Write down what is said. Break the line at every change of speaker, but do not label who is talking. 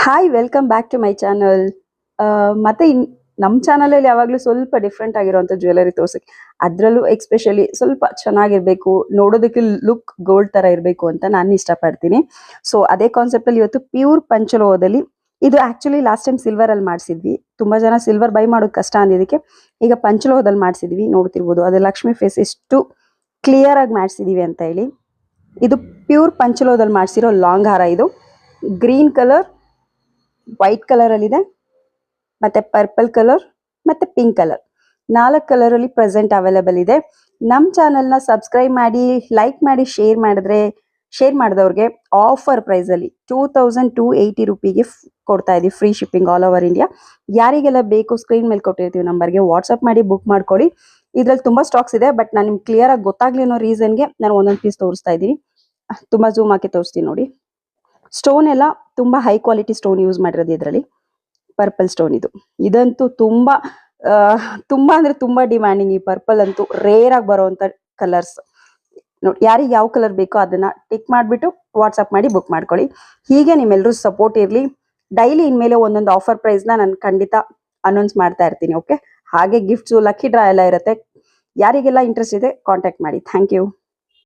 Hi welcome back to my channel. ಮತ್ತೆ ನಮ್ಮ ಚಾನಲಲ್ಲಿ ಯಾವಾಗಲೂ ಸ್ವಲ್ಪ ಡಿಫ್ರೆಂಟ್ ಆಗಿರುವಂಥ ಜ್ಯುವೆಲರಿ ತೋರ್ಸಕ್ಕೆ, ಅದರಲ್ಲೂ ಎಕ್ಸ್ಪೆಷಲಿ ಸ್ವಲ್ಪ ಚೆನ್ನಾಗಿರಬೇಕು, ನೋಡೋದಕ್ಕೆ ಲುಕ್ ಗೋಲ್ಡ್ ಥರ ಇರಬೇಕು ಅಂತ ನಾನು ಇಷ್ಟಪಡ್ತೀನಿ. ಸೊ ಅದೇ ಕಾನ್ಸೆಪ್ಟಲ್ಲಿ ಇವತ್ತು ಪ್ಯೂರ್ ಪಂಚಲೋಹದಲ್ಲಿ, ಇದು ಆ್ಯಕ್ಚುಲಿ ಲಾಸ್ಟ್ ಟೈಮ್ ಸಿಲ್ವರಲ್ಲಿ ಮಾಡಿಸಿದ್ವಿ. ತುಂಬ ಜನ ಸಿಲ್ವರ್ ಬೈ ಮಾಡೋದು ಕಷ್ಟ ಅಂದಿದ್ದಕ್ಕೆ ಈಗ ಪಂಚಲೋಹದಲ್ಲಿ ಮಾಡಿಸಿದ್ವಿ. ನೋಡ್ತಿರ್ಬೋದು ಅದು ಲಕ್ಷ್ಮಿ ಫೇಸ್ ಎಷ್ಟು ಕ್ಲಿಯರ್ ಆಗಿ ಮಾಡಿಸಿದೀವಿ ಅಂತ ಹೇಳಿ. ಇದು ಪ್ಯೂರ್ ಪಂಚಲೋಹದಲ್ಲಿ ಮಾಡಿಸಿರೋ ಲಾಂಗ್ ಹಾರ. ಇದು ಗ್ರೀನ್ ಕಲರ್, ವೈಟ್ ಕಲರ್ ಅಲ್ಲಿ ಇದೆ, ಮತ್ತೆ ಪರ್ಪಲ್ ಕಲರ್ ಮತ್ತೆ ಪಿಂಕ್ ಕಲರ್, 4 ಕಲರ್ ಅಲ್ಲಿ ಪ್ರೆಸೆಂಟ್ ಅವೈಲೇಬಲ್ ಇದೆ. ನಮ್ಮ ಚಾನೆಲ್ ನ ಸಬ್ಸ್ಕ್ರೈಬ್ ಮಾಡಿ, ಲೈಕ್ ಮಾಡಿ, ಶೇರ್ ಮಾಡಿದವ್ರಿಗೆ ಆಫರ್ ಪ್ರೈಸ್ ಅಲ್ಲಿ 2280 ರೂಪಿಗೆ ಕೊಡ್ತಾ ಇದೀವಿ, free shipping all over India. ಯಾರಿಗೆಲ್ಲ ಬೇಕು ಸ್ಕ್ರೀನ್ ಮೇಲೆ ಕೊಟ್ಟಿರ್ತೀವಿ ನಂಬರ್ಗೆ ವಾಟ್ಸ್ಆಪ್ ಮಾಡಿ ಬುಕ್ ಮಾಡ್ಕೊಳ್ಳಿ. ಇದ್ರಲ್ಲಿ ತುಂಬಾ ಸ್ಟಾಕ್ಸ್ ಇದೆ, ಬಟ್ ನಾನು ನಿಮ್ಗೆ ಕ್ಲಿಯರ್ ಆಗಿ ಗೊತ್ತಾಗ್ಲಿ ಅನ್ನೋ ರೀಸನ್ಗೆ ನಾನು ಒಂದೊಂದು ಪೀಸ್ ತೋರಿಸ್ತಾ ಇದ್ದೀನಿ. ತುಂಬಾ ಝೂಮ್ ಹಾಕಿ ತೋರಿಸ್ತೀನಿ ನೋಡಿ. ಸ್ಟೋನ್ ಎಲ್ಲ ತುಂಬಾ ಹೈ ಕ್ವಾಲಿಟಿ ಸ್ಟೋನ್ ಯೂಸ್ ಮಾಡಿರೋದು. ಇದರಲ್ಲಿ ಪರ್ಪಲ್ ಸ್ಟೋನ್ ಇದಂತೂ ತುಂಬಾ ಅಂದ್ರೆ ತುಂಬಾ ಡಿಮ್ಯಾಂಡಿಂಗ್. ಈ ಪರ್ಪಲ್ ಅಂತೂ ರೇರ್ ಆಗಿ ಬರುವಂತ ಕಲರ್ಸ್. ನೋಡಿ, ಯಾರಿಗೆ ಯಾವ ಕಲರ್ ಬೇಕೋ ಅದನ್ನ ಟಿಕ್ ಮಾಡಿಬಿಟ್ಟು ವಾಟ್ಸ್ಆಪ್ ಮಾಡಿ ಬುಕ್ ಮಾಡ್ಕೊಳ್ಳಿ. ಹೀಗೆ ನಿಮ್ಮೆಲ್ಲರೂ ಸಪೋರ್ಟ್ ಇರಲಿ. ಡೈಲಿ ಇನ್ಮೇಲೆ ಒಂದೊಂದು ಆಫರ್ ಪ್ರೈಸ್ ನಾನು ಖಂಡಿತ ಅನೌನ್ಸ್ ಮಾಡ್ತಾ ಇರ್ತೀನಿ. ಓಕೆ, ಹಾಗೆ ಗಿಫ್ಟ್ಸು, ಲಕ್ಕಿ ಡ್ರಾ ಎಲ್ಲ ಇರುತ್ತೆ. ಯಾರಿಗೆಲ್ಲ ಇಂಟ್ರೆಸ್ಟ್ ಇದೆ ಕಾಂಟ್ಯಾಕ್ಟ್ ಮಾಡಿ. Thank you.